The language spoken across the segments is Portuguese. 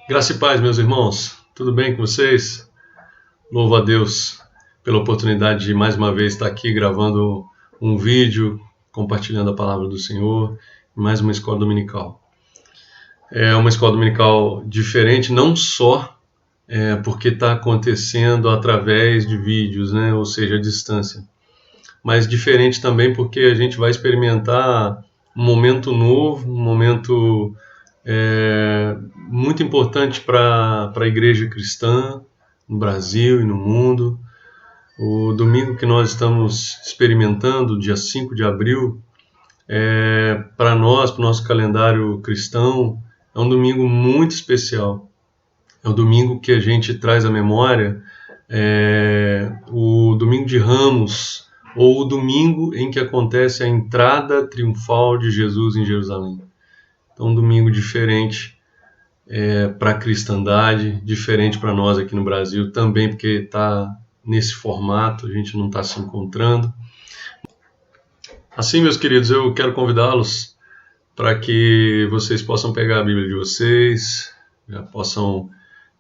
Graça e paz, meus irmãos. Tudo bem com vocês? Louvo a Deus pela oportunidade de mais uma vez estar aqui gravando um vídeo, compartilhando a palavra do Senhor, mais uma escola dominical. É uma escola dominical diferente, não só porque está acontecendo através de vídeos, né? Ou seja, à distância, mas diferente também porque a gente vai experimentar um momento novo, um momento muito importante para a igreja cristã no Brasil e no mundo. O domingo que nós estamos experimentando, dia 5 de abril, para nós, para o nosso calendário cristão, é um domingo muito especial. É o domingo que a gente traz à memória o domingo de Ramos, ou o domingo em que acontece a entrada triunfal de Jesus em Jerusalém. Então, um domingo diferente para a cristandade, diferente para nós aqui no Brasil, também porque está nesse formato, a gente não está se encontrando. Assim, meus queridos, eu quero convidá-los para que vocês possam pegar a Bíblia de vocês, já possam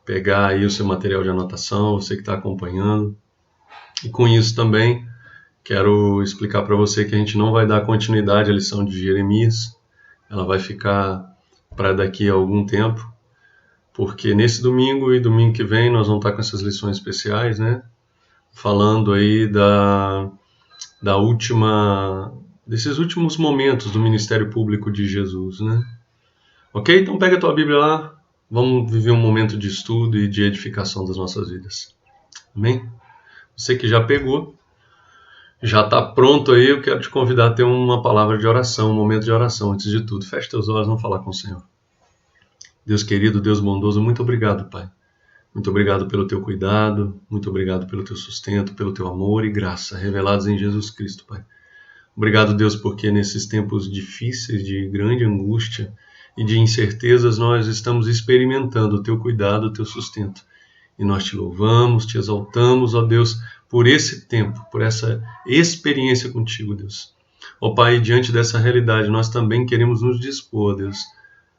pegar aí o seu material de anotação, você que está acompanhando. E com isso também, quero explicar para você que a gente não vai dar continuidade à lição de Jeremias, ela vai ficar para daqui a algum tempo, porque nesse domingo e domingo que vem nós vamos estar com essas lições especiais, né? Falando aí desses últimos momentos do ministério público de Jesus, né? Ok? Então pega a tua Bíblia lá, vamos viver um momento de estudo e de edificação das nossas vidas. Amém? Você que já pegou, já está pronto aí, eu quero te convidar a ter uma palavra de oração, um momento de oração antes de tudo. Feche teus olhos, vamos falar com o Senhor. Deus querido, Deus bondoso, muito obrigado, Pai. Muito obrigado pelo teu cuidado, muito obrigado pelo teu sustento, pelo teu amor e graça revelados em Jesus Cristo, Pai. Obrigado, Deus, porque nesses tempos difíceis, de grande angústia e de incertezas, nós estamos experimentando o teu cuidado, o teu sustento. E nós te louvamos, te exaltamos, ó Deus, por esse tempo, por essa experiência contigo, Deus. Ó Pai, diante dessa realidade, nós também queremos nos dispor, Deus,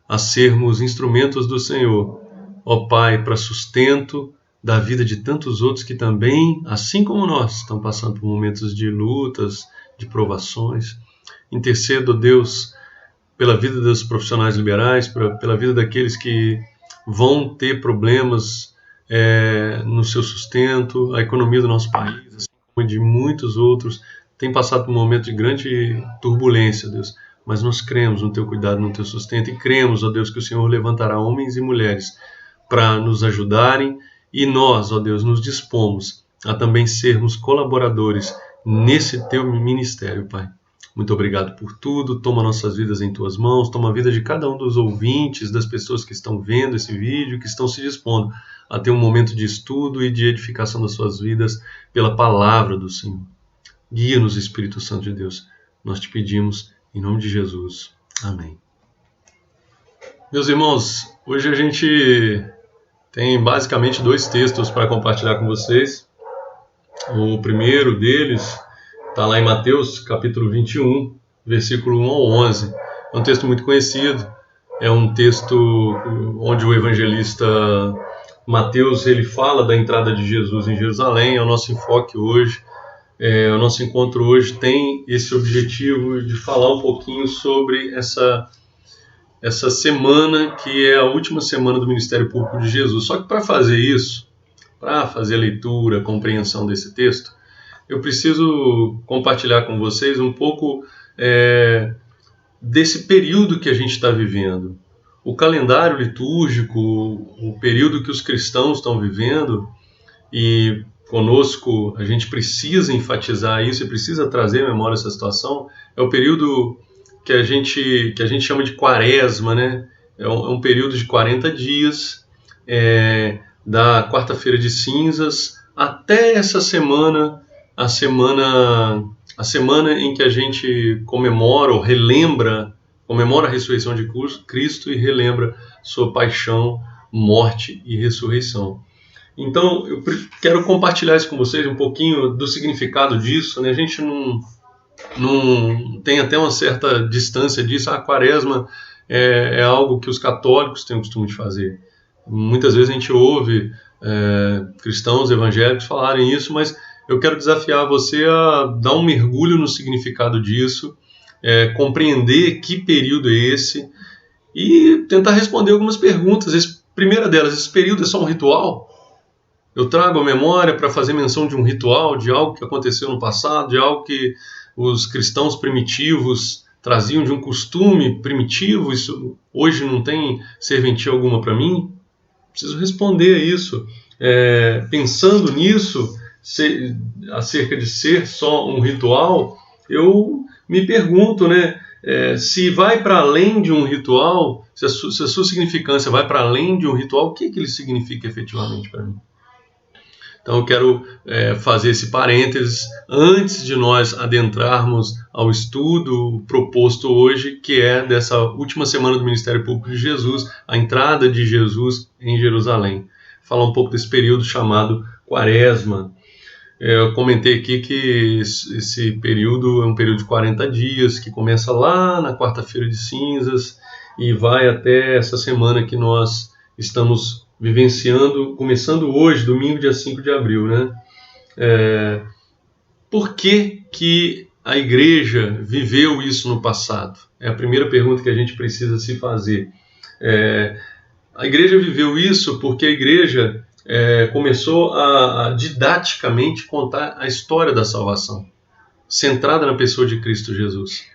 a sermos instrumentos do Senhor, ó Pai, para sustento da vida de tantos outros que também, assim como nós, estão passando por momentos de lutas, de provações. Intercedo, Deus, pela vida dos profissionais liberais, pela vida daqueles que vão ter problemas no seu sustento, a economia do nosso país, assim como de muitos outros, tem passado por um momento de grande turbulência, Deus. Mas nós cremos no teu cuidado, no teu sustento, e cremos, ó Deus, que o Senhor levantará homens e mulheres para nos ajudarem, e nós, ó Deus, nos dispomos a também sermos colaboradores nesse teu ministério, Pai. Muito obrigado por tudo, toma nossas vidas em tuas mãos, toma a vida de cada um dos ouvintes, das pessoas que estão vendo esse vídeo, que estão se dispondo a ter um momento de estudo e de edificação das suas vidas pela palavra do Senhor. Guia-nos, Espírito Santo de Deus, nós te pedimos em nome de Jesus. Amém. Meus irmãos, hoje a gente tem basicamente 2 textos para compartilhar com vocês. O primeiro deles está lá em Mateus, capítulo 21, versículo 1 ao 11. É um texto muito conhecido, é um texto onde o evangelista Mateus ele fala da entrada de Jesus em Jerusalém. É o nosso enfoque hoje. O nosso encontro hoje tem esse objetivo de falar um pouquinho sobre essa semana, que é a última semana do ministério público de Jesus. Só que para fazer isso, para fazer a leitura, a compreensão desse texto, eu preciso compartilhar com vocês um pouco desse período que a gente está vivendo. O calendário litúrgico, o período que os cristãos estão vivendo, e conosco a gente precisa enfatizar isso e precisa trazer à memória essa situação, é o período que a gente chama de quaresma, né? É um período de 40 dias, da quarta-feira de cinzas até essa semana, a semana em que a gente comemora ou comemora a ressurreição de Cristo e relembra sua paixão, morte e ressurreição. Então, eu quero compartilhar isso com vocês, um pouquinho do significado disso, né? A gente não tem até uma certa distância disso. A quaresma é algo que os católicos têm o costume de fazer. Muitas vezes a gente ouve cristãos evangélicos falarem isso, mas eu quero desafiar você a dar um mergulho no significado disso, compreender que período é esse e tentar responder algumas perguntas. Primeira delas, esse período é só um ritual? Eu trago a memória para fazer menção de um ritual, de algo que aconteceu no passado, de algo que os cristãos primitivos traziam, de um costume primitivo? Isso hoje não tem serventia alguma para mim? Preciso responder a isso. Pensando nisso, acerca de ser só um ritual, eu me pergunto, né, se vai para além de um ritual, se a sua significância vai para além de um ritual, o que ele significa efetivamente para mim? Então eu quero fazer esse parênteses antes de nós adentrarmos ao estudo proposto hoje, que é dessa última semana do Ministério Público de Jesus, a entrada de Jesus em Jerusalém. Falar um pouco desse período chamado Quaresma. Eu comentei aqui que esse período é um período de 40 dias, que começa lá na quarta-feira de cinzas e vai até essa semana que nós estamos vivenciando, começando hoje, domingo, dia 5 de abril, né? Por que a igreja viveu isso no passado? É a primeira pergunta que a gente precisa se fazer. A igreja viveu isso porque a igreja começou a didaticamente contar a história da salvação, centrada na pessoa de Cristo Jesus.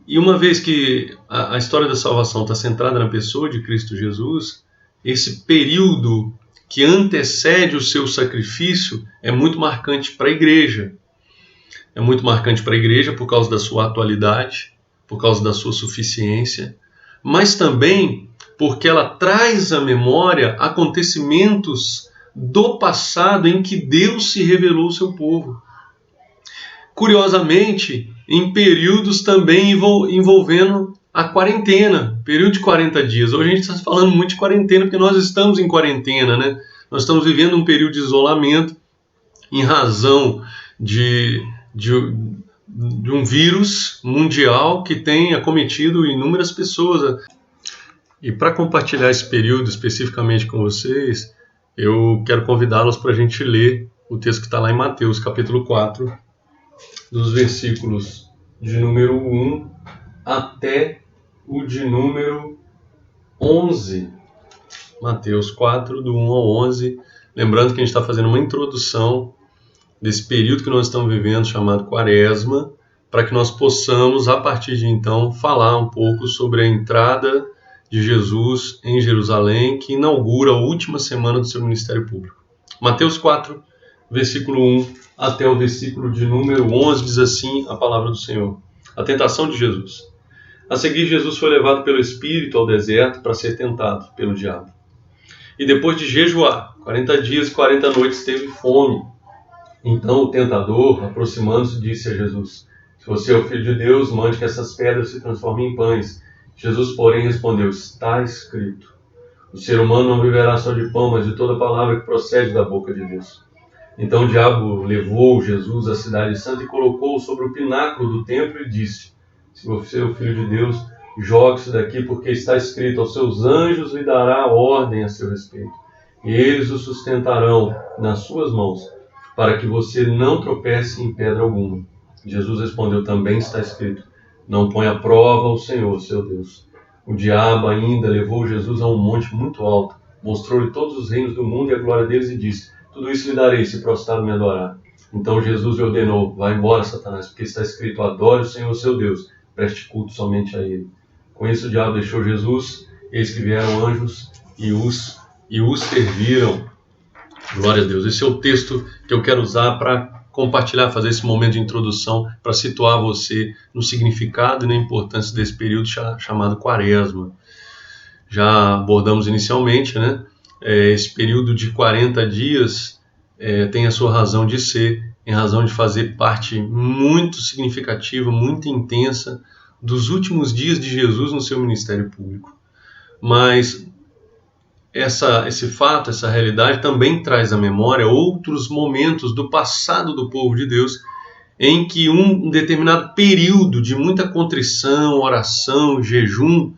E uma vez que a história da salvação está centrada na pessoa de Cristo Jesus, esse período que antecede o seu sacrifício é muito marcante para a igreja. É muito marcante para a igreja por causa da sua atualidade, por causa da sua suficiência, mas também porque ela traz à memória acontecimentos do passado em que Deus se revelou ao seu povo. Curiosamente, em períodos também envolvendo a quarentena, período de 40 dias. Hoje a gente está falando muito de quarentena porque nós estamos em quarentena, né? Nós estamos vivendo um período de isolamento em razão de um vírus mundial que tem acometido inúmeras pessoas. E para compartilhar esse período especificamente com vocês, eu quero convidá-los para a gente ler o texto que está lá em Mateus, capítulo 4, dos versículos de número 1 até o de número 11. Mateus 4, do 1 ao 11. Lembrando que a gente está fazendo uma introdução desse período que nós estamos vivendo, chamado Quaresma, para que nós possamos, a partir de então, falar um pouco sobre a entrada de Jesus em Jerusalém, que inaugura a última semana do seu ministério público. Mateus 4, versículo 1 até o versículo de número 11, diz assim a palavra do Senhor. A tentação de Jesus. A seguir, Jesus foi levado pelo Espírito ao deserto para ser tentado pelo diabo. E depois de jejuar 40 dias e 40 noites, teve fome. Então o tentador, aproximando-se, disse a Jesus: se você é o Filho de Deus, mande que essas pedras se transformem em pães. Jesus, porém, respondeu: está escrito, o ser humano não viverá só de pão, mas de toda palavra que procede da boca de Deus. Então o diabo levou Jesus à cidade santa e colocou-o sobre o pináculo do templo e disse: se você é o Filho de Deus, jogue-se daqui, porque está escrito, aos seus anjos lhe dará ordem a seu respeito, e eles o sustentarão nas suas mãos, para que você não tropece em pedra alguma. Jesus respondeu: também está escrito, não põe à prova o Senhor, seu Deus. O diabo ainda levou Jesus a um monte muito alto, mostrou-lhe todos os reinos do mundo e a glória deles e disse: tudo isso lhe darei, se prostrado me adorar. Então Jesus lhe ordenou: vai embora, Satanás, porque está escrito, adore o Senhor, seu Deus, preste culto somente a ele. Com isso o diabo deixou Jesus, eis que vieram anjos e os serviram. Glória a Deus. Esse é o texto que eu quero usar para compartilhar, fazer esse momento de introdução, para situar você no significado e na importância desse período chamado Quaresma. Já abordamos inicialmente, né? Esse período de 40 dias tem a sua razão de ser, em razão de fazer parte muito significativa, muito intensa dos últimos dias de Jesus no seu ministério público. Mas esse fato, essa realidade também traz à memória outros momentos do passado do povo de Deus em que um determinado período de muita contrição, oração, jejum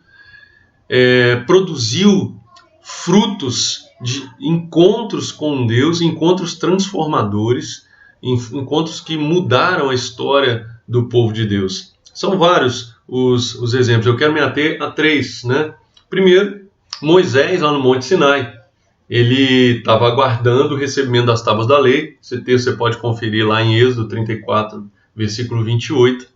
produziu frutos de encontros com Deus, encontros transformadores, encontros que mudaram a história do povo de Deus. São vários os exemplos, eu quero me ater a 3, né? Primeiro, Moisés lá no Monte Sinai. Ele estava aguardando o recebimento das tábuas da lei. Esse texto você pode conferir lá em Êxodo 34, versículo 28,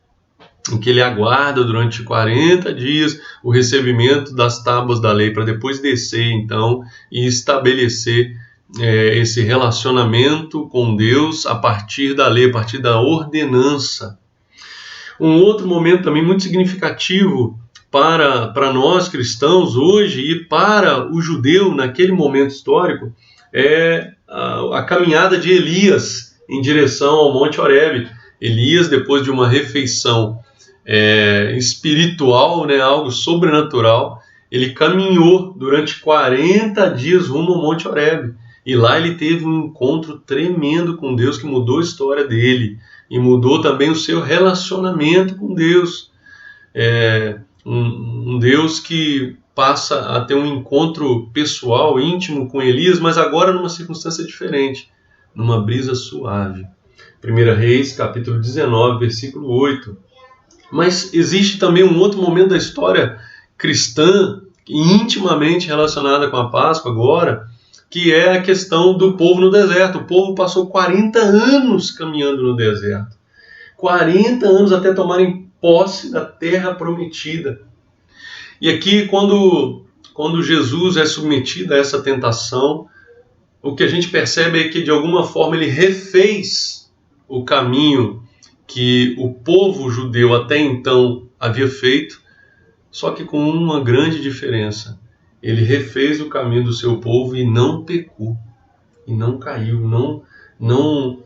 em que ele aguarda durante 40 dias o recebimento das tábuas da lei, para depois descer, então, e estabelecer esse relacionamento com Deus a partir da lei, a partir da ordenança. Um outro momento também muito significativo para nós cristãos hoje e para o judeu naquele momento histórico é a caminhada de Elias em direção ao Monte Horebe. Elias, depois de uma refeição espiritual, né, algo sobrenatural, ele caminhou durante 40 dias rumo ao Monte Horebe. E lá ele teve um encontro tremendo com Deus que mudou a história dele e mudou também o seu relacionamento com Deus. Um Deus que passa a ter um encontro pessoal, íntimo com Elias, mas agora numa circunstância diferente, numa brisa suave. 1 Reis, capítulo 19, versículo 8. Mas existe também um outro momento da história cristã, intimamente relacionada com a Páscoa agora, que é a questão do povo no deserto. O povo passou 40 anos caminhando no deserto. 40 anos até tomarem posse da terra prometida. E aqui, quando Jesus é submetido a essa tentação, o que a gente percebe é que, de alguma forma, ele refez o caminho que o povo judeu até então havia feito, só que com uma grande diferença. Ele refez o caminho do seu povo e não pecou, e não caiu, não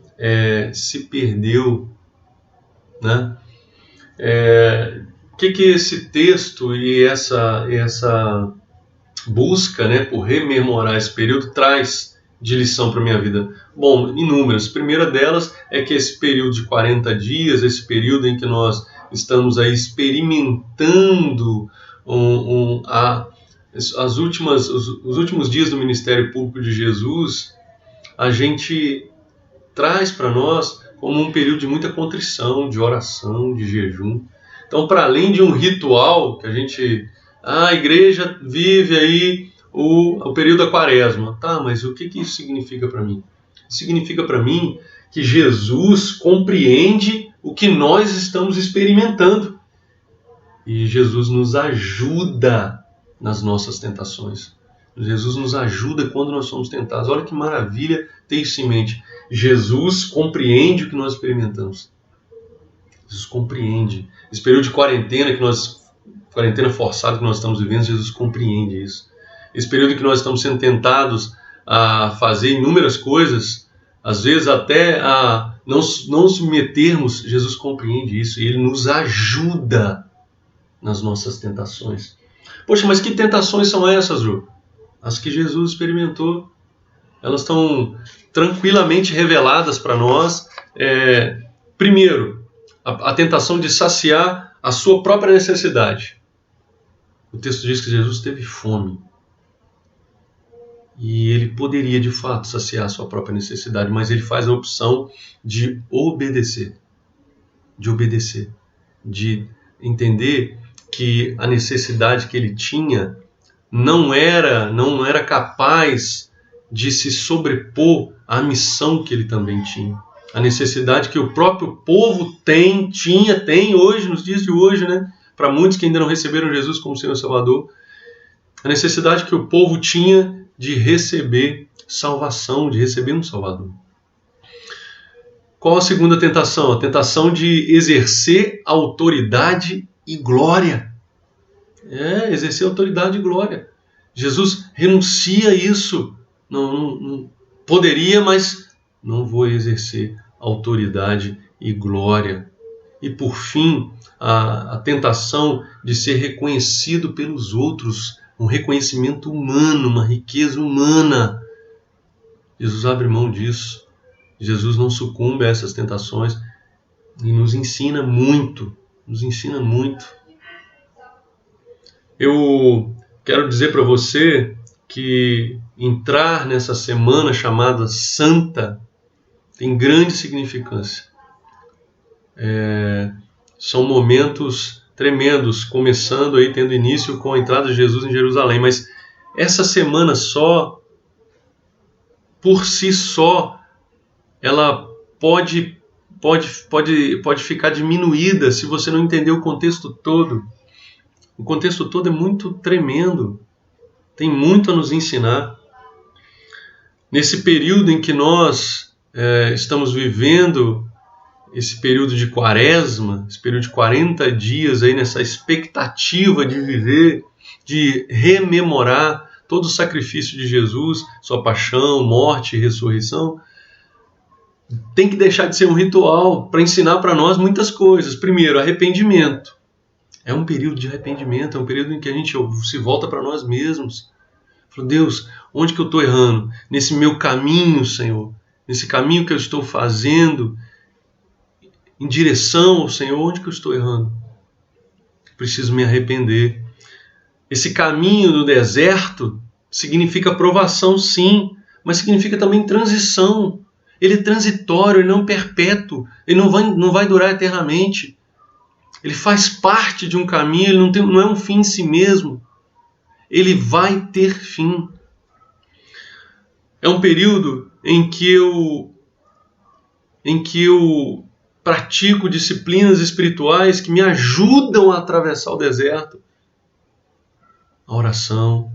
se perdeu, né? O que esse texto e essa busca, né, por rememorar esse período traz de lição para a minha vida? Bom, inúmeras. A primeira delas é que esse período de 40 dias, esse período em que nós estamos aí experimentando os últimos dias do ministério público de Jesus, a gente traz para nós como um período de muita contrição, de oração, de jejum. Então, para além de um ritual que a igreja vive aí o período da quaresma. Tá, mas o que isso significa para mim? Significa para mim que Jesus compreende o que nós estamos experimentando. E Jesus nos ajuda nas nossas tentações. Jesus nos ajuda quando nós somos tentados. Olha que maravilha ter isso em mente. Jesus compreende o que nós experimentamos. Jesus compreende. Esse período de quarentena forçada que nós estamos vivendo, Jesus compreende isso. Esse período que nós estamos sendo tentados a fazer inúmeras coisas, às vezes até a não submetermos, Jesus compreende isso e Ele nos ajuda nas nossas tentações. Poxa, mas que tentações são essas, Ju? As que Jesus experimentou. Elas estão tranquilamente reveladas para nós. Primeiro, a tentação de saciar a sua própria necessidade. O texto diz que Jesus teve fome. E ele poderia, de fato, saciar a sua própria necessidade, mas ele faz a opção de obedecer. De entender que a necessidade que ele tinha não era capaz de se sobrepor à missão que ele também tinha. A necessidade que o próprio povo tem hoje, nos dias de hoje, né? Para muitos que ainda não receberam Jesus como Senhor e Salvador, a necessidade que o povo tinha de receber salvação, de receber um Salvador. Qual a segunda tentação? A tentação de exercer autoridade e glória. Exercer autoridade e glória. Jesus renuncia a isso. Não poderia, mas não vou exercer autoridade e glória. E por fim, a tentação de ser reconhecido pelos outros, um reconhecimento humano, uma riqueza humana. Jesus abre mão disso. Jesus não sucumbe a essas tentações e nos ensina muito. Eu quero dizer para você que entrar nessa semana chamada Santa tem grande significância. São momentos tremendos, começando aí, tendo início com a entrada de Jesus em Jerusalém, mas essa semana só, por si só, ela pode ficar diminuída se você não entender o contexto todo. O contexto todo é muito tremendo, tem muito a nos ensinar. Nesse período em que nós estamos vivendo, esse período de quaresma, esse período de 40 dias, aí nessa expectativa de viver, de rememorar todo o sacrifício de Jesus, sua paixão, morte e ressurreição, tem que deixar de ser um ritual para ensinar para nós muitas coisas. Primeiro, arrependimento. É um período de arrependimento, é um período em que a gente se volta para nós mesmos. Fala, Deus, onde que eu estou errando? Nesse meu caminho, Senhor, nesse caminho que eu estou fazendo, em direção ao Senhor, onde que eu estou errando? Preciso me arrepender. Esse caminho do deserto significa provação, sim, mas significa também transição. Ele é transitório, ele não é perpétuo, ele não vai durar eternamente. Ele faz parte de um caminho, ele não é um fim em si mesmo. Ele vai ter fim. É um período em que eu pratico disciplinas espirituais que me ajudam a atravessar o deserto. A oração,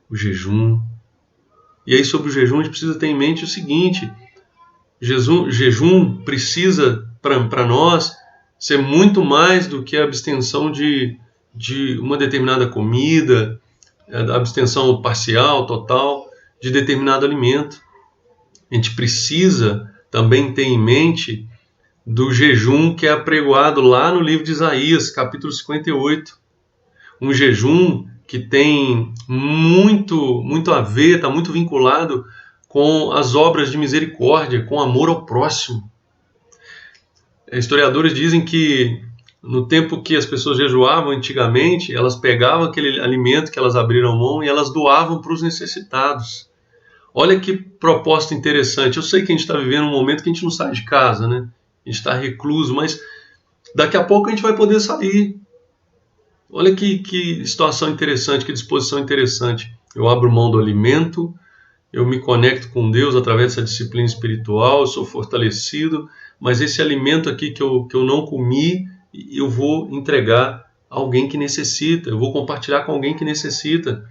o jejum. E aí, sobre o jejum, a gente precisa ter em mente o seguinte: jejum precisa, para nós, ser muito mais do que a abstenção de uma determinada comida, a abstenção parcial, total, de determinado alimento. A gente precisa também ter em mente do jejum que é apregoado lá no livro de Isaías, capítulo 58. Um jejum que tem muito a ver, está muito vinculado com as obras de misericórdia, com amor ao próximo. Historiadores dizem que no tempo que as pessoas jejuavam antigamente, elas pegavam aquele alimento que elas abriram mão e elas doavam para os necessitados. Olha que proposta interessante. Eu sei que a gente está vivendo um momento que a gente não sai de casa, né? A gente está recluso, mas daqui a pouco a gente vai poder sair. Olha que situação interessante, que disposição interessante. Eu abro mão do alimento, eu me conecto com Deus através dessa disciplina espiritual, eu sou fortalecido, mas esse alimento aqui que eu não comi, eu vou entregar a alguém que necessita, eu vou compartilhar com alguém que necessita.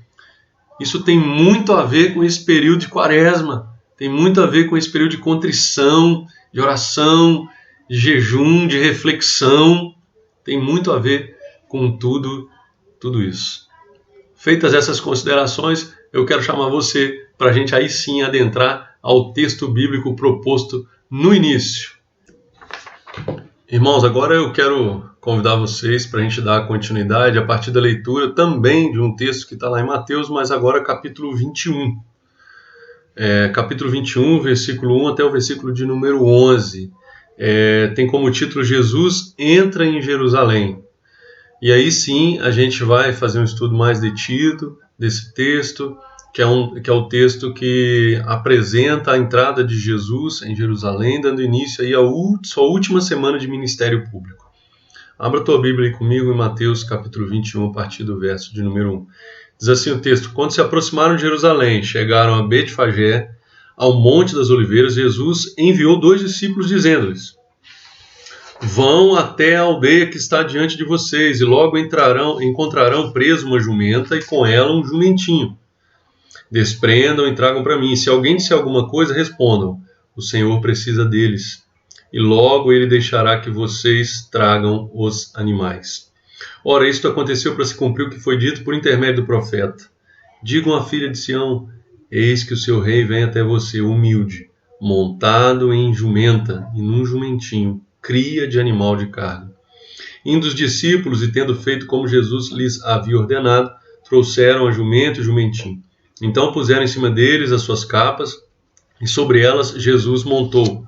Isso tem muito a ver com esse período de quaresma, tem muito a ver com esse período de contrição, de oração, de jejum, de reflexão, tem muito a ver com tudo isso. Feitas essas considerações, eu quero chamar você para a gente aí sim adentrar ao texto bíblico proposto no início. Irmãos, agora eu quero convidar vocês para a gente dar continuidade a partir da leitura também de um texto que está lá em Mateus, mas agora capítulo 21. Capítulo 21, versículo 1 até o versículo de número 11. Tem como título Jesus entra em Jerusalém. E aí sim a gente vai fazer um estudo mais detido desse texto, que é o texto que apresenta a entrada de Jesus em Jerusalém, dando início aí à sua última semana de ministério público. Abra a tua Bíblia aí comigo em Mateus capítulo 21, a partir do verso de número 1. Diz assim o texto: Quando se aproximaram de Jerusalém, chegaram a Betfagé, ao Monte das Oliveiras, Jesus enviou 2 discípulos, dizendo-lhes: Vão até a aldeia que está diante de vocês, e logo encontrarão preso uma jumenta e com ela um jumentinho. Desprendam e tragam para mim. Se alguém disser alguma coisa, respondam: o Senhor precisa deles. E logo ele deixará que vocês tragam os animais. Ora, isto aconteceu para se cumprir o que foi dito por intermédio do profeta. Digam à filha de Sião: eis que o seu rei vem até você, humilde, montado em jumenta e num jumentinho, cria de animal de carga. Indo os discípulos, e tendo feito como Jesus lhes havia ordenado, trouxeram a jumenta e o jumentinho. Então puseram em cima deles as suas capas, e sobre elas Jesus montou.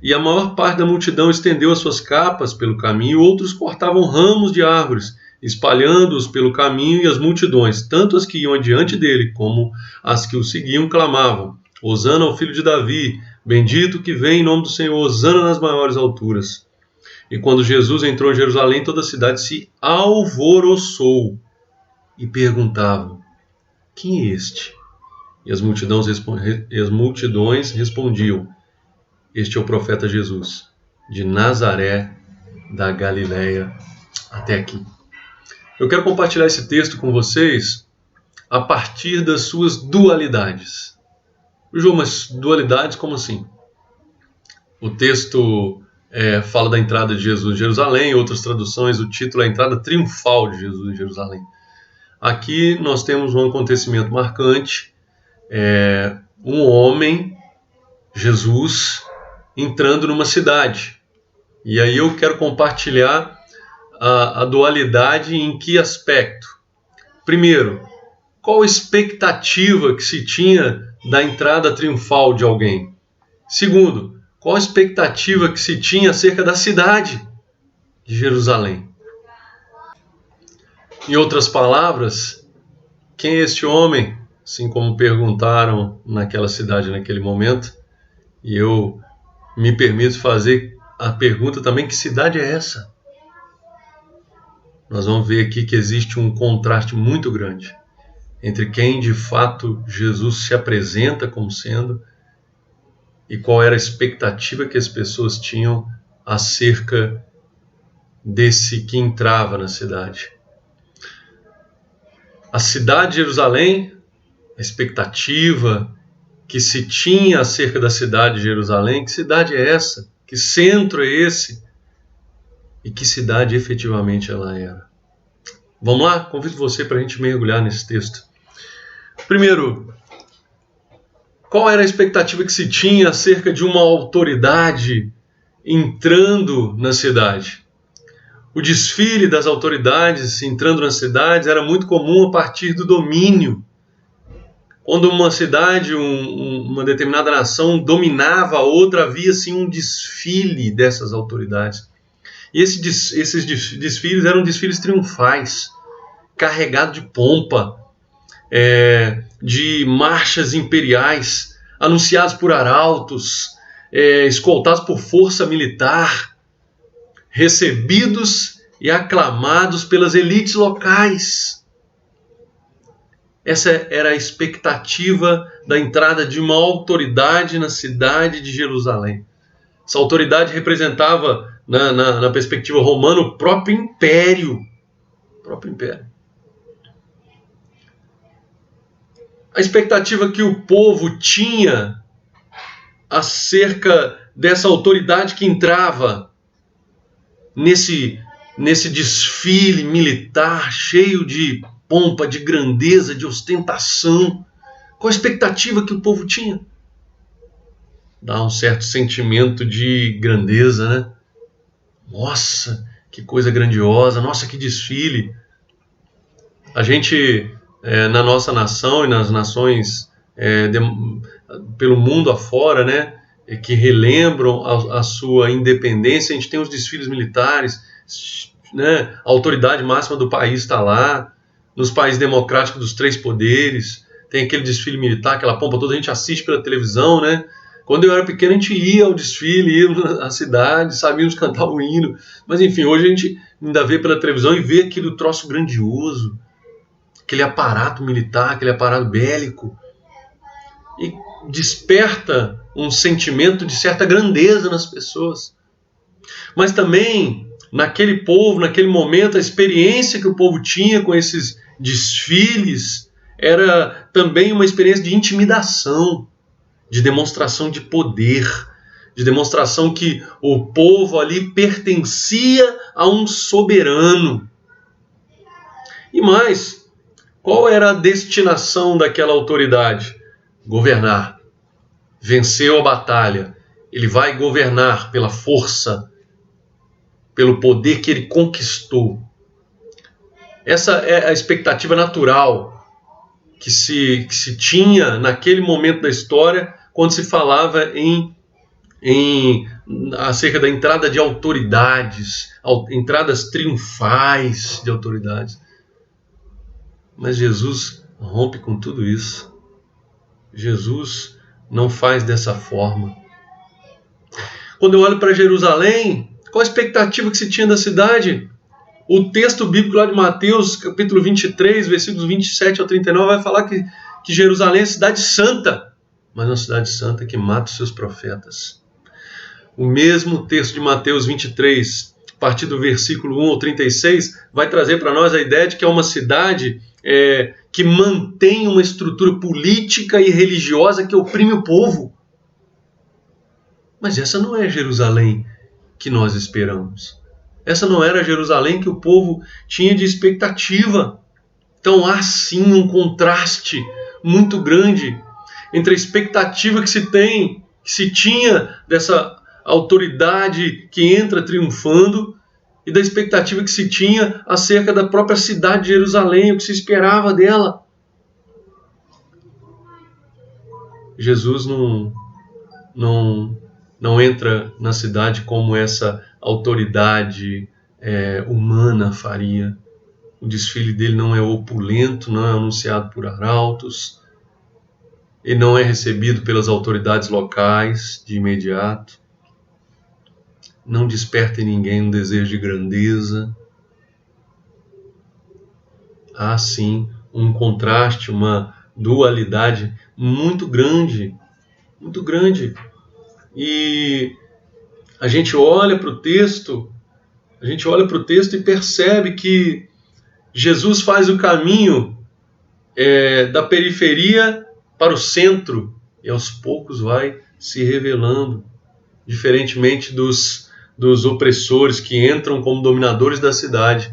E a maior parte da multidão estendeu as suas capas pelo caminho, outros cortavam ramos de árvores espalhando-os pelo caminho, e as multidões, tanto as que iam adiante dele, como as que o seguiam, clamavam: Hosana ao filho de Davi, bendito que vem em nome do Senhor, Hosana nas maiores alturas. E quando Jesus entrou em Jerusalém, toda a cidade se alvoroçou e perguntavam: quem é este? E as multidões respondiam: este é o profeta Jesus, de Nazaré da Galileia. Até aqui. Eu quero compartilhar esse texto com vocês a partir das suas dualidades. João, mas dualidades como assim? O texto fala da entrada de Jesus em Jerusalém, em outras traduções o título é a entrada triunfal de Jesus em Jerusalém. Aqui nós temos um acontecimento marcante, um homem, Jesus, entrando numa cidade. E aí eu quero compartilhar a dualidade em que aspecto? Primeiro, qual a expectativa que se tinha da entrada triunfal de alguém? Segundo, qual a expectativa que se tinha acerca da cidade de Jerusalém? Em outras palavras, quem é este homem? Assim como perguntaram naquela cidade naquele momento, e eu me permito fazer a pergunta também: que cidade é essa? Nós vamos ver aqui que existe um contraste muito grande entre quem de fato Jesus se apresenta como sendo e qual era a expectativa que as pessoas tinham acerca desse que entrava na cidade. A cidade de Jerusalém, a expectativa que se tinha acerca da cidade de Jerusalém, que cidade é essa? Que centro é esse? E que cidade efetivamente ela era? Vamos lá? Convido você para a gente mergulhar nesse texto. Primeiro, qual era a expectativa que se tinha acerca de uma autoridade entrando na cidade? O desfile das autoridades entrando nas cidades era muito comum a partir do domínio. Quando uma cidade, uma determinada nação dominava a outra, havia assim um desfile dessas autoridades. E esses desfiles eram desfiles triunfais, carregados de pompa, de marchas imperiais, anunciados por arautos, escoltados por força militar, recebidos e aclamados pelas elites locais. Essa era a expectativa da entrada de uma autoridade na cidade de Jerusalém. Essa autoridade representava, na perspectiva romana, o próprio império. A expectativa que o povo tinha acerca dessa autoridade que entrava nesse desfile militar cheio de pompa, de grandeza, de ostentação. Qual a expectativa que o povo tinha? Dá um certo sentimento de grandeza, né? Nossa, que coisa grandiosa, nossa, que desfile. A gente, na nossa nação e nas nações pelo mundo afora, né, que relembram a sua independência, a gente tem os desfiles militares, né, a autoridade máxima do país está lá, nos países democráticos dos três poderes, tem aquele desfile militar, aquela pompa toda, a gente assiste pela televisão, né? Quando eu era pequeno, a gente ia ao desfile, ia à cidade, sabíamos cantar o hino. Mas, enfim, hoje a gente ainda vê pela televisão e vê aquele troço grandioso, aquele aparato militar, aquele aparato bélico. E desperta um sentimento de certa grandeza nas pessoas. Mas também, naquele povo, naquele momento, a experiência que o povo tinha com esses desfiles era também uma experiência de intimidação, de demonstração de poder, de demonstração que o povo ali pertencia a um soberano. E mais, qual era a destinação daquela autoridade? Governar. Venceu a batalha. Ele vai governar pela força, pelo poder que ele conquistou. Essa é a expectativa natural que se tinha naquele momento da história, quando se falava em acerca da entrada de autoridades, entradas triunfais de autoridades. Mas Jesus rompe com tudo isso. Jesus não faz dessa forma. Quando eu olho para Jerusalém, qual a expectativa que se tinha da cidade? O texto bíblico lá de Mateus, capítulo 23, versículos 27 ao 39, vai falar que Jerusalém é cidade santa, mas uma cidade santa que mata os seus profetas. O mesmo texto de Mateus 23, a partir do versículo 1 ao 36, vai trazer para nós a ideia de que é uma cidade que mantém uma estrutura política e religiosa que oprime o povo. Mas essa não é a Jerusalém que nós esperamos. Essa não era a Jerusalém que o povo tinha de expectativa. Então há sim um contraste muito grande entre a expectativa que se tinha dessa autoridade que entra triunfando e da expectativa que se tinha acerca da própria cidade de Jerusalém, o que se esperava dela. Jesus não entra na cidade como essa autoridade humana faria. O desfile dele não é opulento, não é anunciado por arautos, ele não é recebido pelas autoridades locais de imediato, não desperta em ninguém um desejo de grandeza. Há sim um contraste, uma dualidade muito grande, muito grande. E a gente olha para o texto e percebe que Jesus faz o caminho da periferia para o centro e aos poucos vai se revelando, diferentemente dos opressores que entram como dominadores da cidade.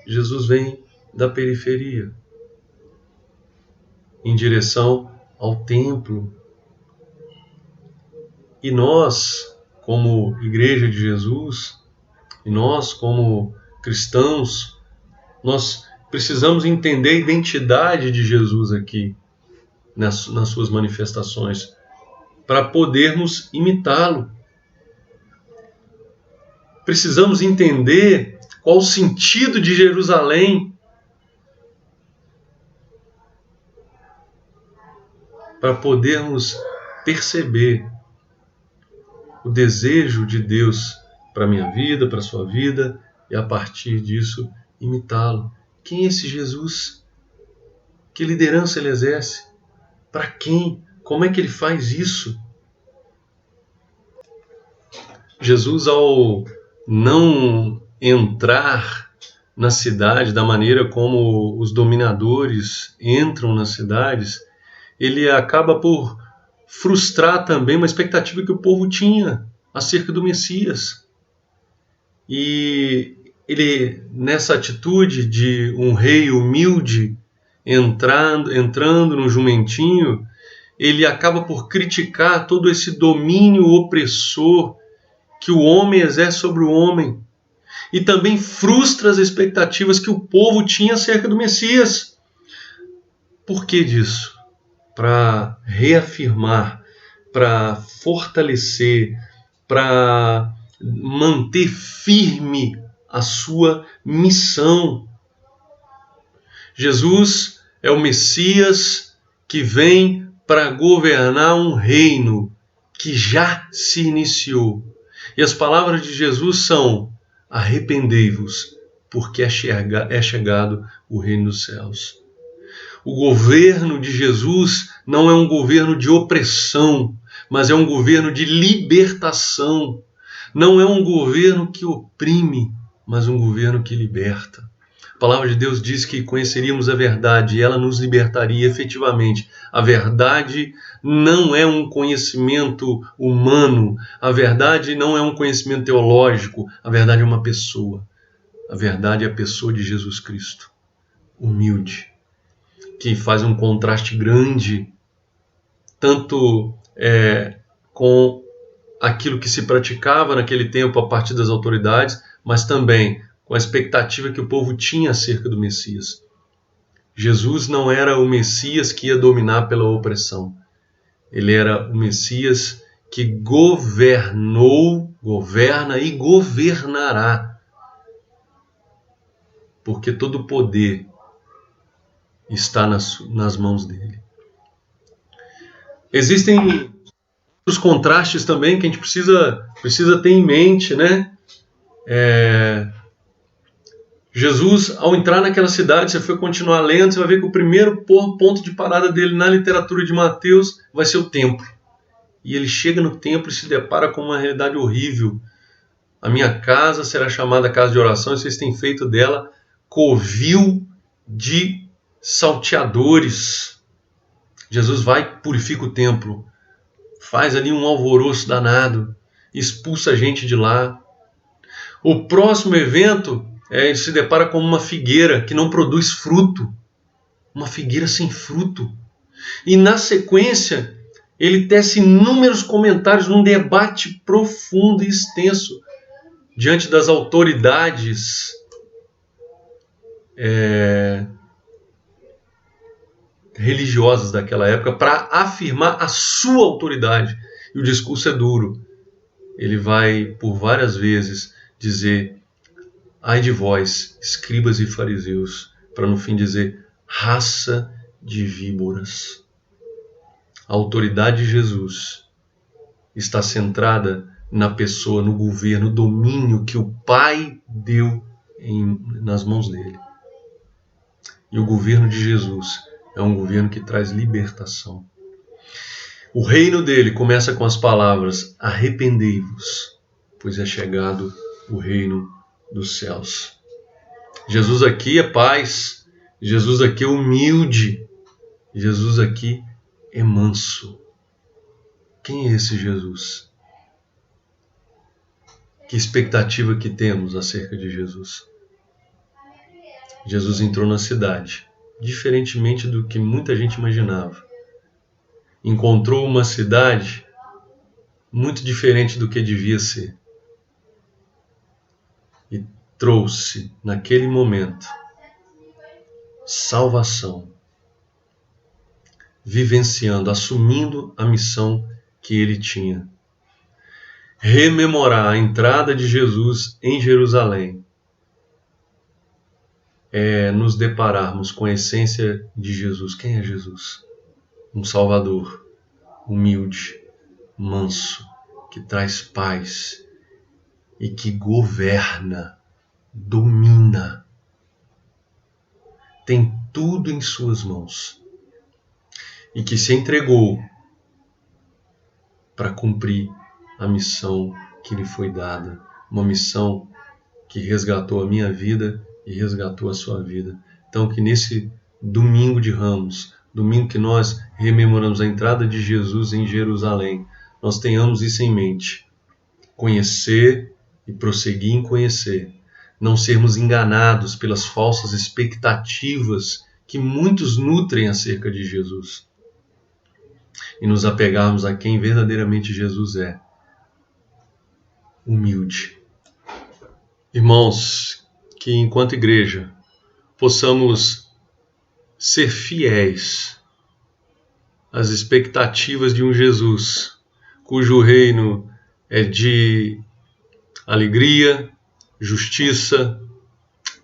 Jesus vem da periferia em direção ao templo. E nós, como Igreja de Jesus, e nós, como cristãos, nós precisamos entender a identidade de Jesus aqui, nas suas manifestações, para podermos imitá-lo. Precisamos entender qual o sentido de Jerusalém, para podermos perceber o desejo de Deus para a minha vida, para a sua vida, e a partir disso imitá-lo. Quem é esse Jesus? Que liderança ele exerce? Para quem? Como é que ele faz isso? Jesus, ao não entrar na cidade da maneira como os dominadores entram nas cidades, ele acaba por frustrar também uma expectativa que o povo tinha acerca do Messias. E ele, nessa atitude de um rei humilde entrando no jumentinho, ele acaba por criticar todo esse domínio opressor que o homem exerce sobre o homem. E também frustra as expectativas que o povo tinha acerca do Messias. Por que disso? Para reafirmar, para fortalecer, para manter firme a sua missão. Jesus é o Messias que vem para governar um reino que já se iniciou. E as palavras de Jesus são: arrependei-vos, porque é chegado o reino dos céus. O governo de Jesus não é um governo de opressão, mas é um governo de libertação. Não é um governo que oprime, mas um governo que liberta. A palavra de Deus diz que conheceríamos a verdade e ela nos libertaria efetivamente. A verdade não é um conhecimento humano, a verdade não é um conhecimento teológico, a verdade é uma pessoa. A verdade é a pessoa de Jesus Cristo, humilde, que faz um contraste grande, tanto com aquilo que se praticava naquele tempo a partir das autoridades, mas também com a expectativa que o povo tinha acerca do Messias. Jesus não era o Messias que ia dominar pela opressão. Ele era o Messias que governou governa e governará, porque todo o poder está nas mãos dele. Existem os contrastes também que a gente precisa ter em mente, né? Jesus, ao entrar naquela cidade, você for continuar lendo, você vai ver que o primeiro ponto de parada dele na literatura de Mateus vai ser o templo. E ele chega no templo e se depara com uma realidade horrível. A minha casa será chamada casa de oração e vocês têm feito dela covil de salteadores. Jesus vai, purifica o templo, faz ali um alvoroço danado, expulsa a gente de lá. O próximo evento, ele se depara com uma figueira que não produz fruto. Uma figueira sem fruto. E na sequência, ele tece inúmeros comentários num debate profundo e extenso diante das autoridades religiosas daquela época para afirmar a sua autoridade. E o discurso é duro. Ele vai, por várias vezes, dizer: ai de vós, escribas e fariseus, para no fim dizer: raça de víboras. A autoridade de Jesus está centrada na pessoa, no governo, no domínio que o Pai deu nas mãos dele. E o governo de Jesus é um governo que traz libertação. O reino dele começa com as palavras: arrependei-vos, pois é chegado o reino dos céus. Jesus aqui é paz, Jesus aqui é humilde, Jesus aqui é manso. Quem é esse Jesus? Que expectativa que temos acerca de Jesus? Jesus entrou na cidade, diferentemente do que muita gente imaginava. Encontrou uma cidade muito diferente do que devia ser. E trouxe, naquele momento, salvação, vivenciando, assumindo a missão que ele tinha. Rememorar a entrada de Jesus em Jerusalém é nos depararmos com a essência de Jesus. Quem é Jesus? Um Salvador, humilde, manso, que traz paz e que governa, domina, tem tudo em suas mãos e que se entregou para cumprir a missão que lhe foi dada, uma missão que resgatou a minha vida e resgatou a sua vida. Então que nesse domingo de Ramos, domingo que nós rememoramos a entrada de Jesus em Jerusalém, nós tenhamos isso em mente. Conhecer e prosseguir em conhecer. Não sermos enganados pelas falsas expectativas que muitos nutrem acerca de Jesus. E nos apegarmos a quem verdadeiramente Jesus é. Humilde. Irmãos, que enquanto igreja possamos ser fiéis às expectativas de um Jesus cujo reino é de alegria, justiça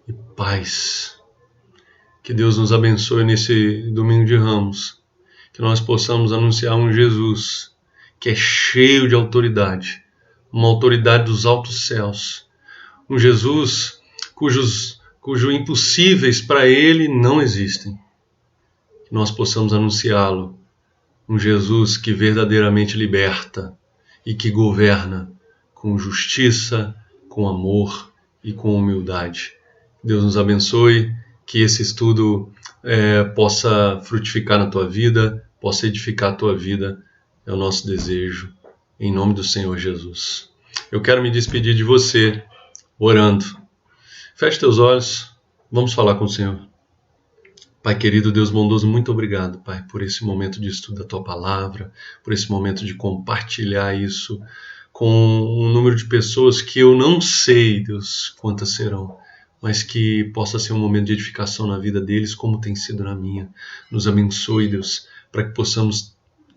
e paz. Que Deus nos abençoe nesse domingo de Ramos, que nós possamos anunciar um Jesus que é cheio de autoridade, uma autoridade dos altos céus, um Jesus cujos impossíveis para ele não existem. Que nós possamos anunciá-lo, um Jesus que verdadeiramente liberta e que governa com justiça, com amor e com humildade. Deus nos abençoe, que esse estudo possa frutificar na tua vida, possa edificar a tua vida, é o nosso desejo, em nome do Senhor Jesus. Eu quero me despedir de você, orando. Feche teus olhos, vamos falar com o Senhor. Pai querido, Deus bondoso, muito obrigado, Pai, por esse momento de estudo da Tua Palavra, por esse momento de compartilhar isso com um número de pessoas que eu não sei, Deus, quantas serão, mas que possa ser um momento de edificação na vida deles, como tem sido na minha. Nos abençoe, Deus, para que possamos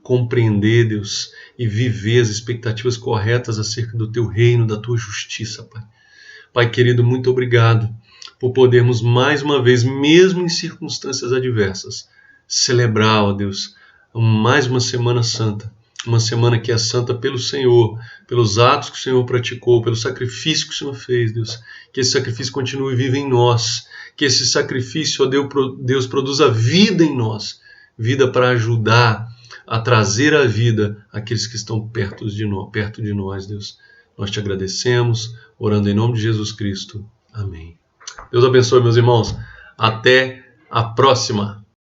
compreender, Deus, e viver as expectativas corretas acerca do Teu reino, da Tua justiça, Pai. Pai querido, muito obrigado por podermos mais uma vez, mesmo em circunstâncias adversas, celebrar, ó Deus, mais uma Semana Santa. Uma semana que é santa pelo Senhor, pelos atos que o Senhor praticou, pelo sacrifício que o Senhor fez, Deus. Que esse sacrifício continue vivo em nós. Que esse sacrifício, ó Deus, produza vida em nós. Vida para ajudar a trazer a vida àqueles que estão perto de nós, Deus. Nós te agradecemos, orando em nome de Jesus Cristo. Amém. Deus abençoe, meus irmãos. Até a próxima.